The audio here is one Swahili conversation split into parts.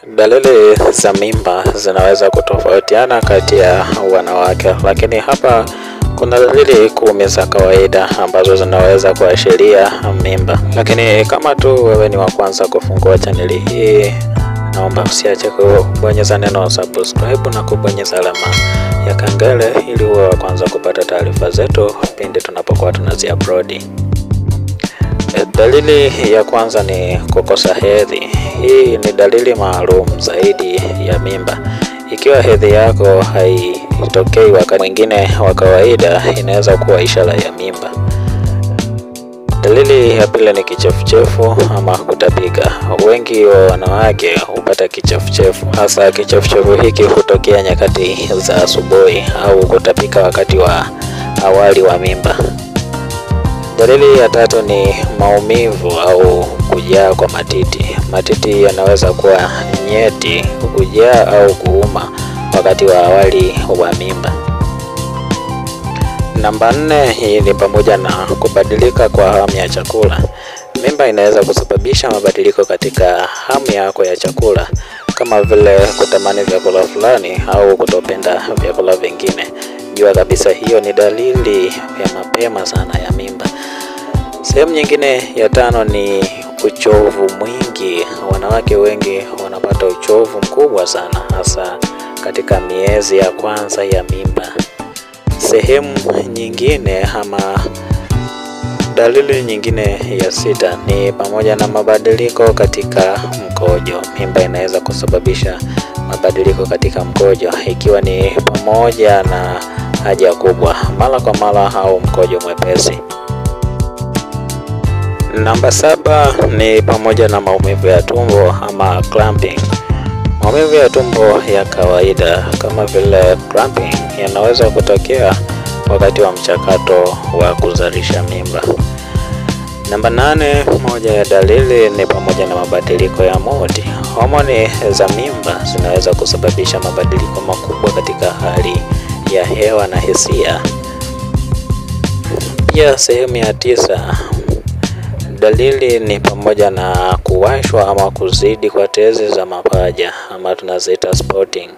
Dalili za mimba zinaweza kutofautiana kati ya wanawake, lakini hapa kuna dalili kumi za kawaida ambazo zinaweza kuashiria mimba. Lakini kama tu wewe ni wa kwanza kufungua chaneli hii, naomba usiache kubonyeza neno subscribe na kubonyeza alama ya kengele ili uwe wa kwanza kupata taarifa zetu pindi tunapokuwa tunazi-upload. Dalili ya kwanza ni kukosa hedhi. Hii ni dalili maalum zaidi ya mimba. Ikiwa hedhi yako haitokei wakati mwingine wa kawaida, inaweza kuwa ishara ya mimba. Dalili ya pili ni kichefuchefu ama kutapika. Wengi wa wanawake hupata kichefuchefu, hasa kichefuchefu hiki hutokea nyakati za asubuhi au kutapika wakati wa awali wa mimba. Dalili ya tatu ni maumivu au kujaa kwa matiti. Matiti yanaweza kuwa nyeti, kujaa au kuuma wakati wa awali wa mimba. Namba 4, hii ni pamoja na kubadilika kwa hamu ya chakula. Mimba inaweza kusababisha mabadiliko katika hamu yako ya chakula, kama vile kutamani vyakula fulani au kutopenda vyakula vingine. Jua kabisa hiyo ni dalili ya mapema sana ya mimba. Sehemu nyingine ya 5 ni uchovu mwingi. Wanawake wengi wanapata uchovu mkubwa sana, hasa katika miezi ya kwanza ya mimba. Sehemu nyingine ama dalili nyingine ya 6 ni pamoja na mabadiliko katika mkojo. Mimba inaweza kusababisha mabadiliko katika mkojo, ikiwa ni pamoja na haja kubwa mara kwa mara au mkojo mwepesi. Namba 7 ni pamoja na maumivu ya tumbo ama cramping. Maumivu ya tumbo ya kawaida kama vile cramping yanaweza kutokea wakati wa mchakato wa kuzalisha mimba. Namba 8, moja ya dalili ni pamoja na mabadiliko ya mood. Homoni za mimba zinaweza kusababisha mabadiliko makubwa katika hali ya hewa na hisia. Pia sehemu ya 9, dalili ni pamoja na kuwashwa ama kuzidi kwa tezi za mapaja ama tunaziita spotting.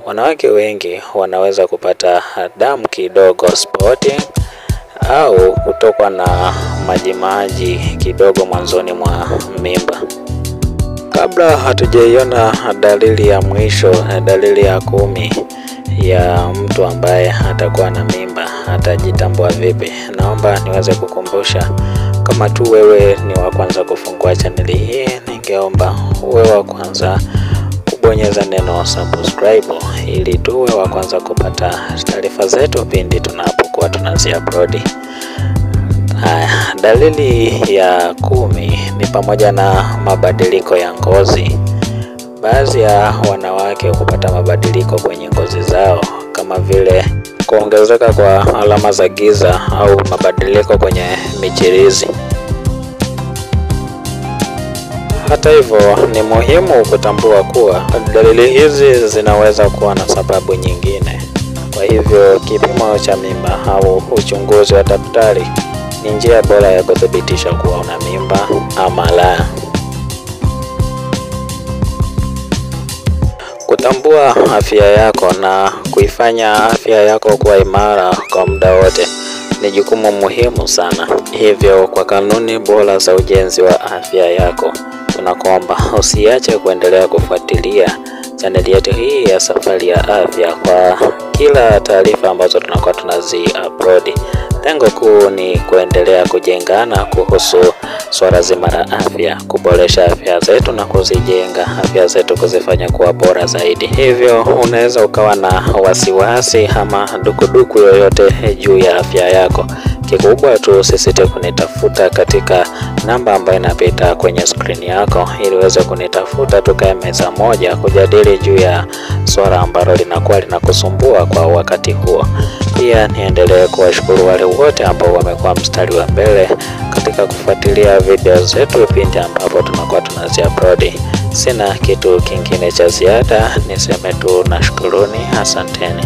Wanawake wengi wanaweza kupata damu kidogo spotting au kutokwa na majimaji kidogo mwanzoni mwa mimba. Kabla hatujaiona dalili ya mwisho, dalili ya 10 ya mtu ambaye atakuwa na mimba, atajitambua vipi? Naomba niweze kukumbusha, kama tu wewe ni wa kwanza kufungua chaneli hii, ningeomba uwe wa kwanza kubonyeza neno subscribe ili tuwe wa kwanza kupata taarifa zetu pindi tunapokuwa tunazi-upload. Dalili ya 10 ni pamoja na mabadiliko ya ngozi. Baadhi ya wanawake hupata mabadiliko kwenye ngozi zao, kama vile kuongezeka kwa alama za giza au mabadiliko kwenye michirizi. Hata hivyo, ni muhimu kutambua kuwa dalili hizi zinaweza kuwa na sababu nyingine. Kwa hivyo, kipimo cha mimba au uchunguzi wa daktari ni njia bora ya kuthibitisha kuwa una mimba ama la. Kutambua afya yako na kuifanya afya yako kuwa imara kwa muda wote ni jukumu muhimu sana. Hivyo, kwa kanuni bora za ujenzi wa afya yako, tunakuomba usiache kuendelea kufuatilia chaneli yetu hii ya Safari ya Afya kwa kila taarifa ambazo tunakuwa tunazi-upload. Lengo kuu ni kuendelea kujengana kuhusu swala zima la afya, kuboresha afya zetu na kuzijenga afya zetu, kuzifanya kuwa bora zaidi. Hivyo unaweza ukawa na wasiwasi ama dukuduku yoyote juu ya afya yako, kikubwa tu usisite kunitafuta katika namba ambayo inapita kwenye screen yako ili uweze kunitafuta, tukae meza moja kujadili juu ya swala ambalo linakuwa linakusumbua kwa wakati huo. Pia niendelee kuwashukuru wale wote ambao wamekuwa mstari wa mbele katika kufuatilia video zetu pindi ambapo tunakuwa tunazi-upload. Sina kitu kingine cha ziada, niseme tu nashukuruni, asanteni.